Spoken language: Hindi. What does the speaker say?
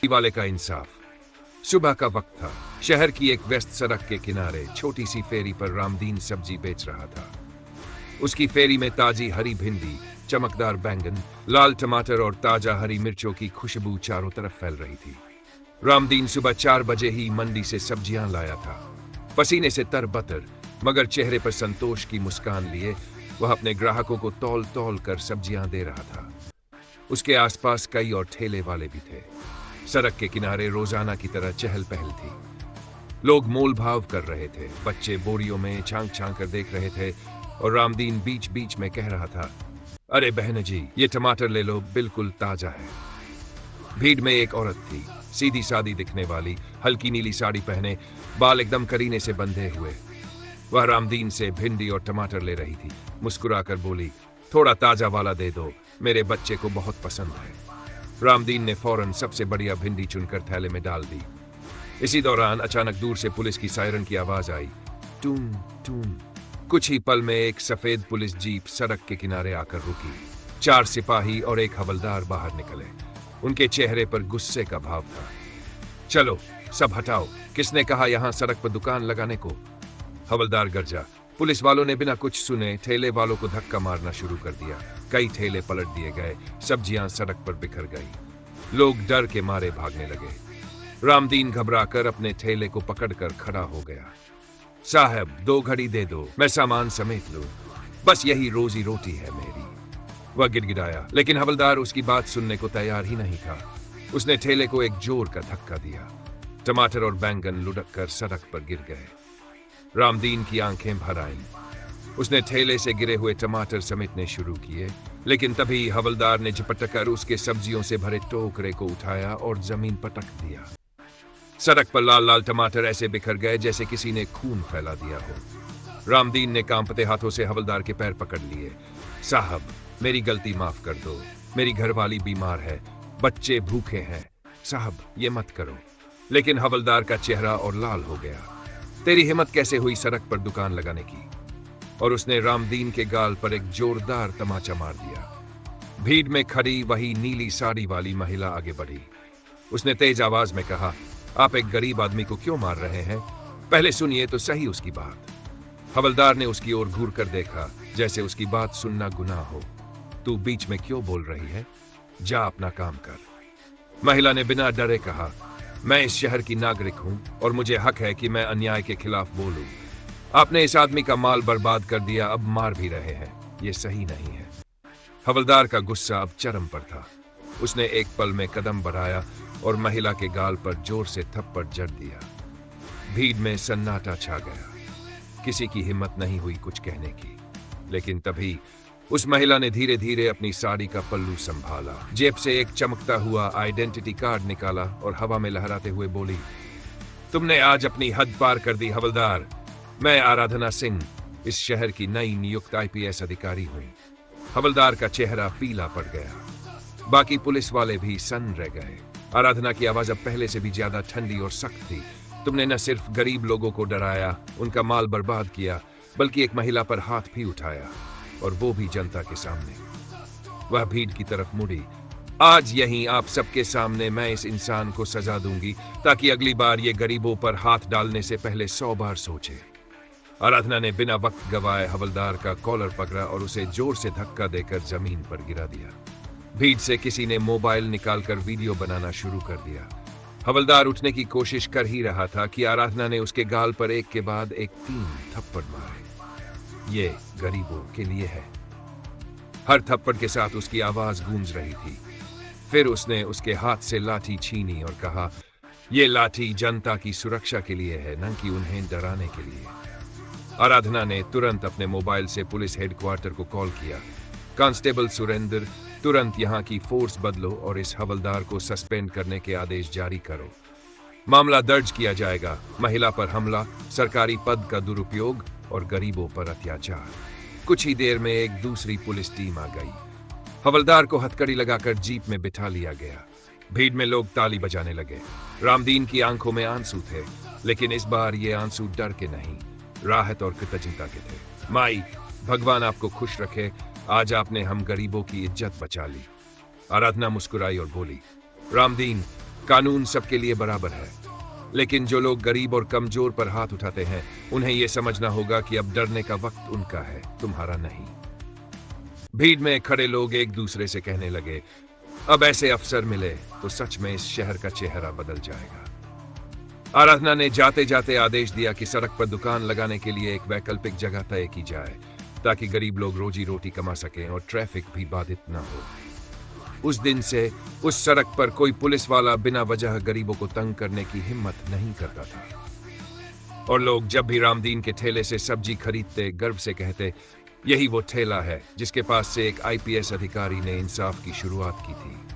वाले का इंसाफ। सुबह का वक्त था। शहर की एक व्यस्त सड़क के किनारे छोटी सी फेरी पर रामदीन सब्जी बेच रहा था। उसकी फेरी में ताजी हरी भिंडी, चमकदार बैंगन, लाल टमाटर और ताजा हरी मिर्चों की खुशबू चारों तरफ फैल रही थी। रामदीन सुबह 4 बजे ही मंडी से सब्जियां लाया था। पसीने से तरबतर, मगर चेहरे पर संतोष की मुस्कान लिए वह अपने ग्राहकों को तौल तौल कर सब्जियां दे रहा था। उसके आसपास कई और ठेले वाले भी थे। सड़क के किनारे रोजाना की तरह चहल पहल थी। लोग मोल भाव कर रहे थे, बच्चे बोरियों में छांक छांक कर देख रहे थे और रामदीन बीच बीच में कह रहा था, अरे बहन जी, ये टमाटर ले लो, बिल्कुल ताजा है। भीड़ में एक औरत थी, सीधी सादी दिखने वाली, हल्की नीली साड़ी पहने, बाल एकदम करीने से बंधे हुए। वह रामदीन से भिंडी और टमाटर ले रही थी। मुस्कुराकर बोली, थोड़ा ताजा वाला दे दो, मेरे बच्चे को बहुत पसंद है। रामदीन ने फौरन सबसे बढ़िया भिंडी चुनकर थैले में डाल दी। इसी दौरान अचानक दूर से पुलिस की सायरन की आवाज आई, टूम टूम। कुछ ही पल में एक सफेद पुलिस जीप सड़क के किनारे आकर रुकी। 4 सिपाही और एक हवलदार बाहर निकले। उनके चेहरे पर गुस्से का भाव था। चलो सब हटाओ, किसने कहा यहां सड़क पर दुकान लगाने को? हवलदार गरजा। पुलिस वालों ने बिना कुछ सुने ठेले वालों को धक्का मारना शुरू कर दिया। कई ठेले पलट दिए गए, सब्जियां सड़क पर बिखर गई। लोग डर के मारे भागने लगे। रामदीन घबराकर अपने ठेले को पकड़कर खड़ा हो गया। साहब 2 घड़ी दे दो, मैं सामान समेट लूं, बस यही रोजी रोटी है मेरी। वह गिड़गिड़ाया, लेकिन हवलदार उसकी बात सुनने को तैयार ही नहीं था। उसने ठेले को एक जोर का धक्का दिया। टमाटर और बैंगन लुढ़क कर सड़क पर गिर गए। रामदीन की आंखें भर आईं। उसने ठेले से गिरे हुए टमाटर समेटने शुरू किए, लेकिन तभी हवलदार ने झपट कर उसके सब्जियों से भरे टोकरे को उठाया और जमीन पटक दिया। सड़क पर लाल लाल टमाटर ऐसे बिखर गए जैसे किसी ने खून फैला दिया हो। रामदीन ने कांपते हाथों से हवलदार के पैर पकड़ लिए। साहब, मेरी गलती माफ कर दो, मेरी घरवाली बीमार है, बच्चे भूखे हैं, साहब ये मत करो। लेकिन हवलदार का चेहरा और लाल हो गया। तेरी हिम्मत कैसे हुई सड़क पर दुकान लगाने की? और उसने रामदीन के गाल पर एक जोरदार तमाचा मार दिया। भीड़ में खड़ी वही नीली साड़ी वाली महिला आगे बढ़ी। उसने तेज आवाज में कहा, आप एक गरीब आदमी को क्यों मार रहे हैं? पहले सुनिए तो सही उसकी बात। हवलदार ने उसकी ओर घूर कर देखा, जैसे उसकी बात सुनना गुनाह हो। तू बीच में क्यों बोल रही है? जा अपना काम कर। महिला ने बिना डरे कहा, मैं इस शहर की नागरिक हूं और मुझे हक है कि मैं अन्याय के खिलाफ बोलूं। आपने इस आदमी का माल बर्बाद कर दिया, अब मार भी रहे हैं, ये सही नहीं है। हवलदार का गुस्सा अब चरम पर था। उसने एक पल में कदम बढ़ाया और महिला के गाल पर जोर से थप्पड़ जड़ दिया। भीड़ में सन्नाटा छा गया। किसी की हिम्मत नहीं हुई कुछ कहने की। लेकिन तभी उस महिला ने धीरे धीरे अपनी साड़ी का पल्लू संभाला, जेब से एक चमकता हुआ आइडेंटिटी कार्ड निकाला और हवा में लहराते हुए बोली, तुमने आज अपनी हद पार कर दी हवलदार। मैं आराधना सिंह, इस शहर की नई नियुक्त IPS अधिकारी हूं। हवलदार का चेहरा पीला पड़ गया। बाकी पुलिस वाले भी सन्न रह गए। आराधना की आवाज अब पहले से भी ज्यादा ठंडी और सख्त थी। तुमने न सिर्फ गरीब लोगों को डराया, उनका माल बर्बाद किया, बल्कि एक महिला पर हाथ भी उठाया, और वो भी जनता के सामने। वह भीड़ की तरफ मुड़ी। आज यहीं आप सबके सामने मैं इस इंसान को सजा दूंगी, ताकि अगली बार ये गरीबों पर हाथ डालने से पहले 100 बार सोचे। आराधना ने बिना वक्त गवाए हवलदार का कॉलर पकड़ा और उसे जोर से धक्का देकर जमीन पर गिरा दिया। भीड़ से किसी ने मोबाइल निकालकर वीडियो बनाना शुरू कर दिया। हवलदार उठने की कोशिश कर ही रहा था कि आराधना ने उसके गाल पर एक के बाद एक 3 थप्पड़ मारे। ये गरीबों के लिए है। हर थप्पड़ के साथ उसकी आवाज गूंज रही थी। फिर उसने उसके हाथ से लाठी छीनी और कहा, ये लाठी जनता की सुरक्षा के लिए है, न कि उन्हें डराने के लिए। आराधना ने तुरंत अपने मोबाइल से पुलिस हेडक्वार्टर को कॉल किया। कांस्टेबल सुरेंद्र, तुरंत यहाँ की फोर्स बदलो और इस हवलदार को सस्पेंड करने के आदेश जारी करो। मामला दर्ज किया जाएगा। महिला पर हमला, सरकारी पद का दुरुपयोग और गरीबों पर अत्याचार। कुछ ही देर में एक दूसरी पुलिस टीम आ गई। हवलदार को हथकड़ी लगाकर जीप में बिठा लिया गया। भीड़ में लोग ताली बजाने लगे। रामदीन की आंखों में आंसू थे, लेकिन इस बार ये आंसू डर के नहीं, राहत और कृतज्ञता के थे। माई, भगवान आपको खुश रखे, आज आपने हम गरीबों की इज्जत बचा ली। आराधना मुस्कुराई और बोली, रामदीन, कानून सबके लिए बराबर है, लेकिन जो लोग गरीब और कमजोर पर हाथ उठाते हैं उन्हें यह समझना होगा कि अब डरने का वक्त उनका है, तुम्हारा नहीं। भीड़ में खड़े लोग एक दूसरे से कहने लगे, अब ऐसे अफसर मिले तो सच में इस शहर का चेहरा बदल जाएगा। आराधना ने जाते जाते आदेश दिया कि सड़क पर दुकान लगाने के लिए एक वैकल्पिक जगह तय की जाए ताकि गरीब लोग रोजी रोटी कमा सकें और ट्रैफिक भी बाधित न हो। उस दिन से उस सड़क पर कोई पुलिस वाला बिना वजह गरीबों को तंग करने की हिम्मत नहीं करता था। और लोग जब भी रामदीन के ठेले से सब्जी खरीदते गर्व से कहते, यही वो ठेला है जिसके पास से एक आईपीएस अधिकारी ने इंसाफ की शुरुआत की थी।